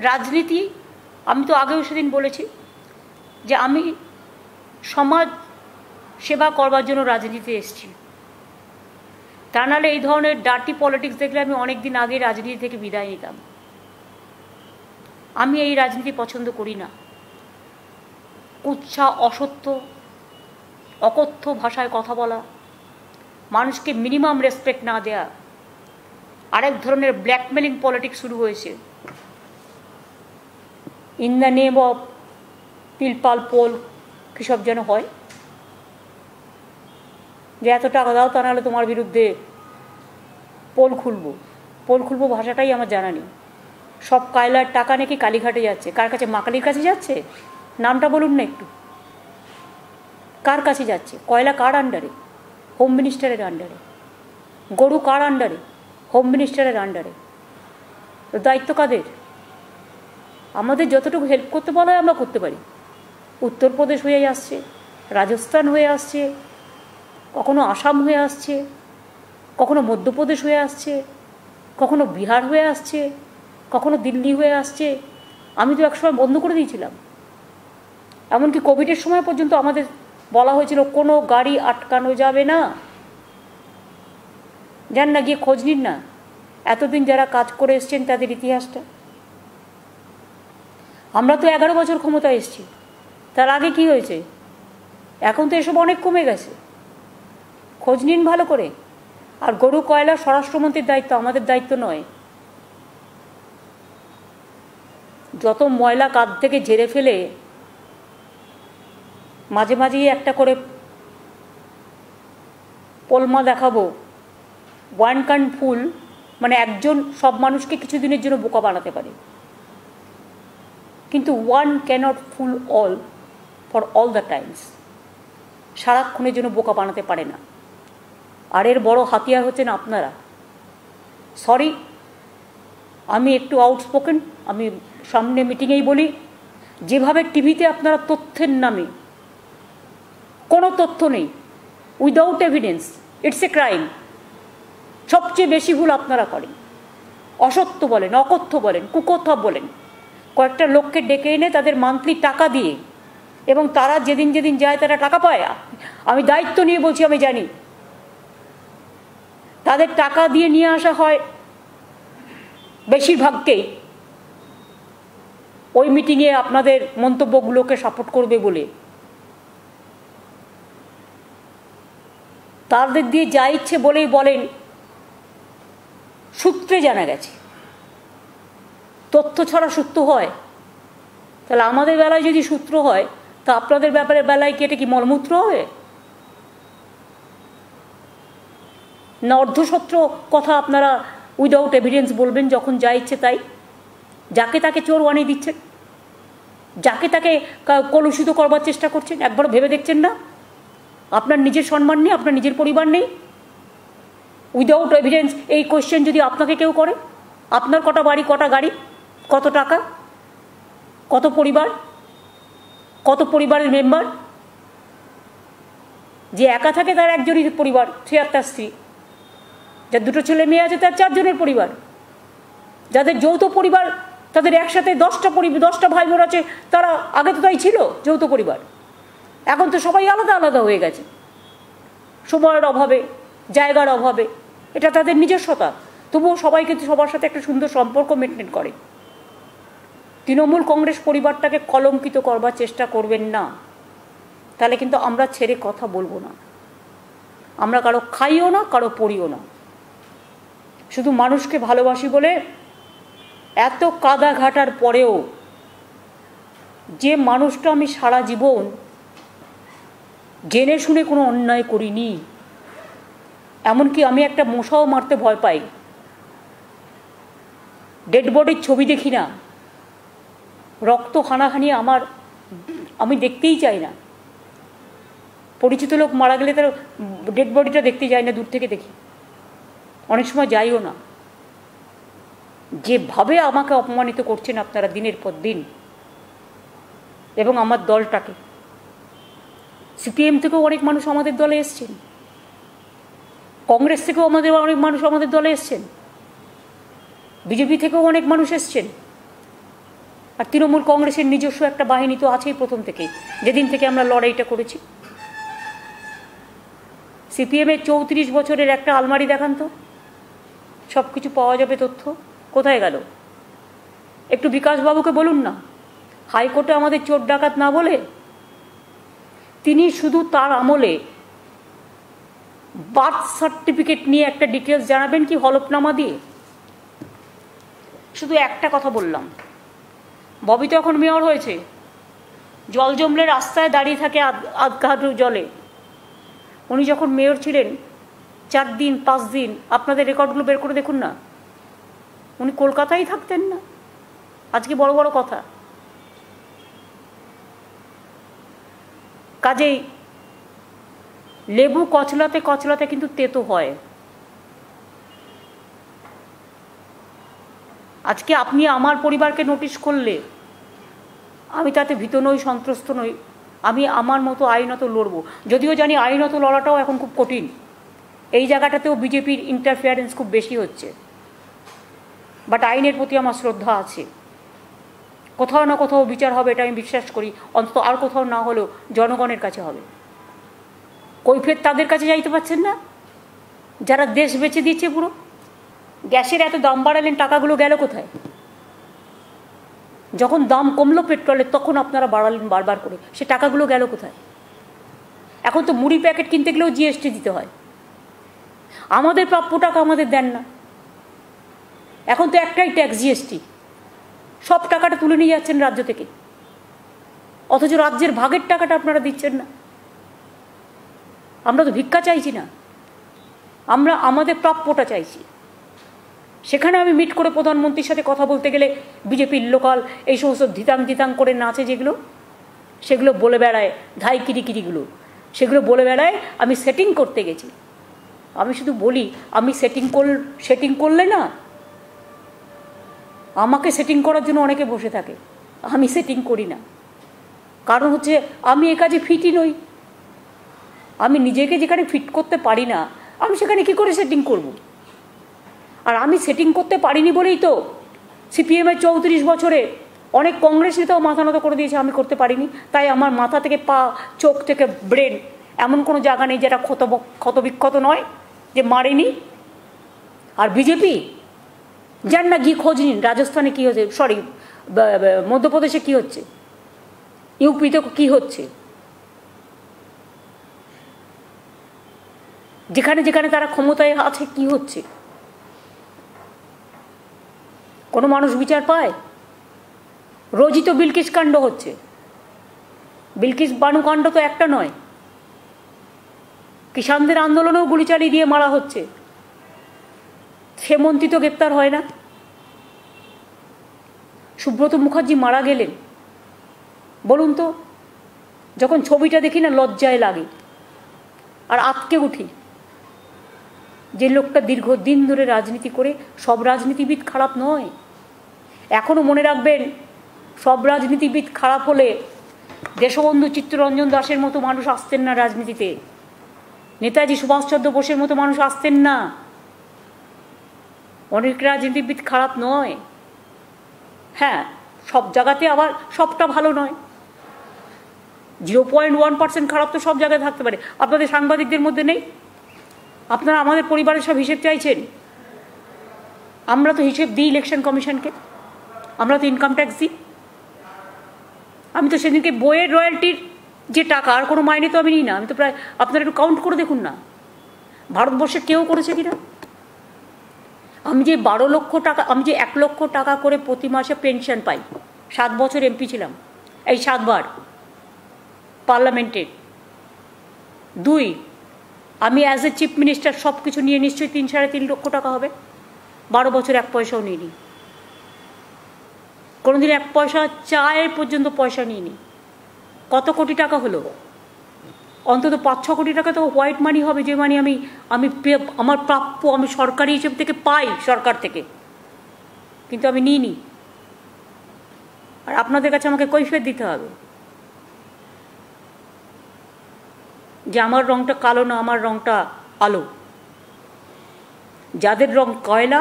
রাজনীতি, আমি তো আগেও সেদিন বলেছি যে আমি সমাজ সেবা করবার জন্য রাজনীতিতে এসেছি। তা নাহলে এই ধরনের ডার্টি পলিটিক্স দেখলে আমি অনেক দিন আগে রাজনীতি থেকে বিদায় নিতাম। আমি এই রাজনীতি পছন্দ করি না। কুৎসা, অসত্য, অকথ্য ভাষায় কথা বলা, মানুষকে মিনিমাম রেসপেক্ট না দেয়া, আরেক ধরনের ব্ল্যাকমেলিং পলিটিক্স শুরু হয়েছে। ইন দ্য নেম অফ পিলপাল পোল কী সব যেন হয়, যে এত টাকা দাও তা নাহলে তোমার বিরুদ্ধে পোল খুলবো। পোল খুলবো ভাষাটাই আমার জানা নেই। সব কয়লার টাকা নাকি কালীঘাটে যাচ্ছে। কার কাছে? মা কালীর কাছে যাচ্ছে? নামটা বলুন না একটু। কার কাছে যাচ্ছে? কয়লা কার আন্ডারে? হোম মিনিস্টারের আন্ডারে। গরু কার আন্ডারে? হোম মিনিস্টারের আন্ডারে। দায়িত্ব কাদের? আমাদের যতটুকু হেল্প করতে বলা হয় আমরা করতে পারি। উত্তরপ্রদেশ হয়ে আসছে, রাজস্থান হয়ে আসছে, কখনো আসাম হয়ে আসছে, কখনো মধ্যপ্রদেশ হয়ে আসছে, কখনো বিহার হয়ে আসছে, কখনো দিল্লি হয়ে আসছে। আমি তো একসময় বন্ধ করে দিয়েছিলাম। এমনকি কোভিডের সময় পর্যন্ত আমাদের বলা হয়েছিল কোনো গাড়ি আটকানো যাবে না। যান না, গিয়ে খোঁজ নিন না এতদিন যারা কাজ করে এসছেন তাদের ইতিহাসটা। আমরা তো 11 বছর ক্ষমতায় এসেছি, তার আগে কি হয়েছে? এখন তো এসব অনেক কমে গেছে। খোঁজ নিন ভালো করে। আর গরু কয়লা স্বরাষ্ট্রমন্ত্রীর দায়িত্ব, আমাদের দায়িত্ব নয়। যত ময়লা কাঁধ থেকে ঝেড়ে ফেলে মাঝে মাঝেই একটা করে পোলমা দেখাবো, ওয়ান ক্যান ফুল, মানে একজন সব মানুষকে কিছুদিনের জন্য বোকা বানাতে পারে, কিন্তু one cannot fool all for all the times. সারাক্ষণের জন্য বোকা বানাতে পারে না। আর এর বড় হাতিয়ার হচ্ছেন আপনারা। সরি, আমি একটু আউটস্পোকেন, আমি সামনে মিটিংয়েই বলি, যেভাবে টিভিতে আপনারা তথ্যের নামে, কোনো তথ্য নেই, without evidence, it's a crime, সবচেয়ে বেশি ভুল আপনারা করেন। অসত্য বলেন, অকথ্য বলেন, কুকথা বলেন, কয়েকটা লোককে ডেকে এনে তাদের মান্থলি টাকা দিয়ে, এবং তারা যেদিন যেদিন যায় তারা টাকা পায়। আমি দায়িত্ব নিয়ে বলছি, আমি জানি তাদের টাকা দিয়ে নিয়ে আসা হয় বেশিরভাগকেই ওই মিটিংয়ে আপনাদের মন্তব্যগুলোকে সাপোর্ট করবে বলে। তাদের দিয়ে যা ইচ্ছে বলেই বলেন, সূত্রে জানা গেছে। তথ্য ছাড়া সূত্র হয়? তাহলে আমাদের বেলায় যদি সূত্র হয়, তা আপনাদের বেলায় কি এটা কি মলমূত্র হয় না? অর্ধসত্র কথা আপনারা উইদাউট এভিডেন্স বলবেন যখন যা ইচ্ছে তাই। যাকে তাকে চোর বানিয়ে দিচ্ছেন, যাকে তাকে কলুষিত করবার চেষ্টা করছেন। একবার ভেবে দেখছেন না আপনার নিজের সম্মান নেই, আপনার নিজের পরিবার নেই? উইদাউট এভিডেন্স এই কোয়েশ্চেন যদি আপনাকে কেউ করে, আপনার কটা বাড়ি, কটা গাড়ি, কত টাকা, কত পরিবার, কত পরিবারের মেম্বার? যে একা থাকে তার একজনই পরিবার, সে আর তার স্ত্রী। যার দুটো ছেলে মেয়ে আছে তার 4 জনের পরিবার। যাদের যৌথ পরিবার, তাদের একসাথে 10টা ভাই বোন আছে, তারা আগে তো তাই ছিল যৌথ পরিবার। এখন তো সবাই আলাদা আলাদা হয়ে গেছে, সময়ের অভাবে, জায়গার অভাবে। এটা তাদের নিজস্বতা, তবুও সবাই কিন্তু সবার সাথে একটা সুন্দর সম্পর্ক মেনটেন করে। তৃণমূল কংগ্রেস পরিবারটাকে কলঙ্কিত করবার চেষ্টা করবেন না, তাহলে কিন্তু আমরা ছেড়ে কথা বলবো না। আমরা কারো খাইও না, কারো পড়িও না। শুধু মানুষকে ভালোবাসি বলে এত কাদা ঘাটার পরেও যে মানুষটা আমি সারা জীবন জেনে শুনে কোনো অন্যায় করিনি, এমনকি আমি একটা মশাও মারতে ভয় পাই, ডেড বডির ছবি দেখি না, রক্ত হানাহানি আমি দেখতেই চাই না। পরিচিত লোক মারা গেলে তার ডেড বডিটা দেখতে যাই না, দূর থেকে দেখি, অনেক সময় যাইও না। যেভাবে আমাকে অপমানিত করছেন আপনারা দিনের পর দিন, এবং আমার দলটাকে, সিপিএম থেকেও অনেক মানুষ আমাদের দলে এসছেন, কংগ্রেস থেকেও অনেক মানুষ আমাদের দলে এসছেন, বিজেপি থেকেও অনেক মানুষ এসছেন, আর তৃণমূল কংগ্রেসের নিজস্ব একটা বাহিনী তো আছেই প্রথম থেকে, যেদিন থেকে আমরা লড়াইটা করেছি। সিপিএমের 34 বছরের একটা আলমারি দেখান তো, সব কিছু পাওয়া যাবে তথ্য। কোথায় গেল? একটু বিকাশবাবুকে বলুন না, হাইকোর্টে আমাদের চোর ডাকাত না বলে, তিনি শুধু তার আমলে বার্থ সার্টিফিকেট নিয়ে একটা ডিটেলস জানাবেন কি হলফনামা দিয়ে? শুধু একটা কথা বললাম, ববি তো এখন মেয়র হয়েছে, জল জমলে রাস্তায় দাঁড়িয়ে থাকে আধঘাটু জলে। উনি যখন মেয়র ছিলেন 4 দিন 5 দিন, আপনাদের রেকর্ডগুলো বের করে দেখুন না, উনি কলকাতায় থাকতেন না। আজকে বড় বড় কথা। কাজেই লেবু কচলাতে কচলাতে কিন্তু তেতো হয়। আজকে আপনি আমার পরিবারকে নোটিশ করলে আমি তাতে ভীত নই, সন্ত্রস্ত নই। আমি আমার মতো আইনত লড়বো, যদিও জানি আইনত লড়াটাও এখন খুব কঠিন। এই জায়গাটাতেও বিজেপির ইন্টারফিয়ারেন্স খুব বেশি হচ্ছে, বাট আইনের প্রতি আমার শ্রদ্ধা আছে। কোথাও না কোথাও বিচার হবে, এটা আমি বিশ্বাস করি। অন্তত আর কোথাও না হলেও জনগণের কাছে হবে। কৈফিয়ত তাদের কাছে যাইতে পারছেন না যারা দেশ বেচে দিচ্ছে পুরো। গ্যাসের এত দাম বাড়ালেন, টাকাগুলো গেল কোথায়? যখন দাম কমলো পেট্রোলের, তখন আপনারা বাড়ালেন বারবার করে, সে টাকাগুলো গেল কোথায়? এখন তো মুড়ি প্যাকেট কিনতে গেলেও জিএসটি দিতে হয়। আমাদের প্রাপ্য টাকা আমাদের দেন না। এখন তো একটাই ট্যাক্স, জিএসটি। সব টাকাটা তুলে নিয়ে যাচ্ছেন রাজ্য থেকে, অথচ রাজ্যের ভাগের টাকাটা আপনারা দিচ্ছেন না। আমরা তো ভিক্ষা চাইছি না, আমরা আমাদের প্রাপ্যটা চাইছি। সেখানে আমি মিট করে প্রধানমন্ত্রীর সাথে কথা বলতে গেলে বিজেপির লোকাল এই সমস্ত ধিতাং ধিতাং করে নাচে যেগুলো, সেগুলো বলে বেড়ায়, ধাই কিরিকিরিগুলো, সেগুলো বলে বেড়ায় আমি সেটিং করতে গেছি। আমি শুধু বলি, আমি সেটিং করলে না, আমাকে সেটিং করার জন্য অনেকে বসে থাকে। আমি সেটিং করি না, কারণ হচ্ছে আমি এ কাজে ফিটই নই। আমি নিজেকে যেখানে ফিট করতে পারি না, আমি সেখানে কি করে সেটিং করব? আর আমি সেটিং করতে পারিনি বলেই তো সিপিএমের 34 বছরে অনেক কংগ্রেস নেতাও মাথা নত করে দিয়েছে, আমি করতে পারিনি। তাই আমার মাথা থেকে পা, চোখ থেকে ব্রেন, এমন কোনো জায়গা নেই যেটা ক্ষতবিক্ষত নয়, যে মারেনি। আর বিজেপি যার না গিয়ে খোঁজ নিন, রাজস্থানে কী হচ্ছে, সরি মধ্যপ্রদেশে কী হচ্ছে, ইউপিতে কী হচ্ছে, যেখানে যেখানে তারা ক্ষমতায় আছে কি হচ্ছে। কোনো মানুষ বিচার পায়? রোজই তো বিলকিস কাণ্ড হচ্ছে। বিলকিস বানু কাণ্ড তো একটা নয়, কিষানদের আন্দোলনেও গুলি চালিয়ে দিয়ে মারা হচ্ছে, সে মন্ত্রী তো গ্রেপ্তার হয় না। সুব্রত মুখার্জি মারা গেলেন, বলুন তো, যখন ছবিটা দেখি না লজ্জায় লাগে আর আটকে উঠি। যে লোকটা দীর্ঘদিন ধরে রাজনীতি করে, সব রাজনীতিবিদ খারাপ নয়। এখনও মনে রাখবেন, সব রাজনীতিবিদ খারাপ হলে দেশবন্ধু চিত্তরঞ্জন দাসের মতো মানুষ আসতেন না রাজনীতিতে, নেতাজি সুভাষচন্দ্র বোসের মতো মানুষ আসতেন না। অনেক রাজনীতিবিদ খারাপ নয়। হ্যাঁ, সব জায়গাতে আবার সবটা ভালো নয়। 0.1% খারাপ তো সব জায়গায় থাকতে পারে। আপনাদের সাংবাদিকদের মধ্যে নেই? আপনারা আমাদের পরিবারের সব হিসেব চাইছেন? আমরা তো হিসেব দিই ইলেকশন কমিশনকে, আমরা তো ইনকাম ট্যাক্স দিই। আমি তো সেদিনকে বইয়ের রয়্যালটির যে টাকা, আর কোনো মাইনে তো আমি নিই না। আমি তো প্রায়, আপনারা একটু কাউন্ট করে দেখুন না ভারতবর্ষে কেউ করেছে কিনা। আমি যে 12 লক্ষ টাকা, আমি যে 1 লক্ষ টাকা করে প্রতি মাসে পেনশন পাই, 7 বছর এমপি ছিলাম, এই 7 বার পার্লামেন্টের। 2, আমি অ্যাজ এ চিফ মিনিস্টার সব কিছু নিয়ে নিশ্চয়ই 3-3.5 লক্ষ টাকা হবে। 12 বছর 1 পয়সাও নিইনি, কোনোদিন 1 পয়সা চায়ের পর্যন্ত পয়সা নিইনি। কত কোটি টাকা হলো? অন্তত 5-6 কোটি টাকা তো হোয়াইট মানি হবে, যে মানি আমি আমার প্রাপ্য, আমি সরকারি হিসেব থেকে পাই, সরকার থেকে, কিন্তু আমি নিইনি। আর আপনাদের কাছে আমাকে কৈফিয়ত দিতে হবে যে আমার রংটা কালো না, আমার রংটা আলো। যাদের রং কয়লা,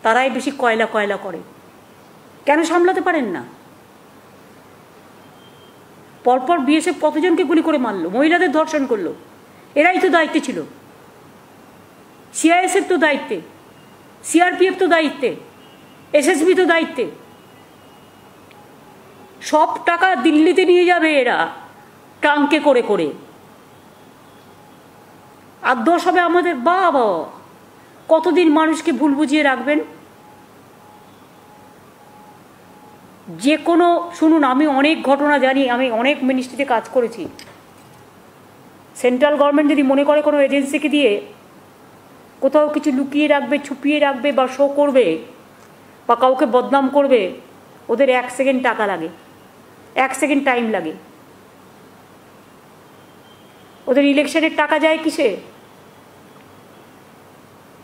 তারাই বেশি কয়লা কয়লা করে। কেন সামলাতে পারেন না? পরপর বিএসএফ কতজনকে গুলি করে মারলো, মহিলাদের ধর্ষণ করলো, এরাই তো দায়িত্বে ছিল। সিআইএসএফ তো দায়িত্বে, সিআরপিএফ তো দায়িত্বে, এসএসবি তো দায়িত্বে। সব টাকা দিল্লিতে নিয়ে যাবে এরা ট্রাঙ্কে করে করে। আর দোষ হবে আমাদের। বাবা, কতদিন মানুষকে ভুল বুঝিয়ে রাখবেন? যে কোনো, শুনুন, আমি অনেক ঘটনা জানি, আমি অনেক মিনিস্ট্রিতে কাজ করেছি। সেন্ট্রাল গভর্নমেন্ট যদি মনে করে কোনো এজেন্সিকে দিয়ে কোথাও কিছু লুকিয়ে রাখবে, ছুপিয়ে রাখবে বা শো করবে বা কাউকে বদনাম করবে, ওদের 1 সেকেন্ড টাকা লাগে, 1 সেকেন্ড টাইম লাগে। ওদের ইলেকশনের টাকা যায় কিসে?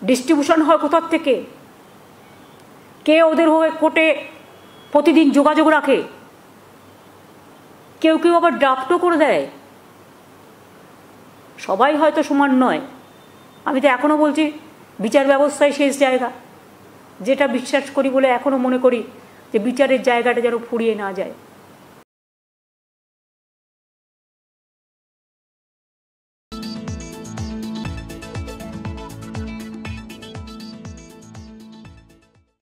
ডিস্ট্রিবিউশন হয় কোথার থেকে? কে ওদের হয়ে কোর্টে প্রতিদিন যোগাযোগ রাখে? কেউ কেউ আবার ড্রাফটও করে দেয়। সবাই হয়তো সমান নয়। আমি তো এখনও বলছি বিচার ব্যবস্থায় শেষ জায়গা, যেটা বিশ্বাস করি বলে এখনও মনে করি যে বিচারের জায়গাটা যেন ফুরিয়ে না যায়।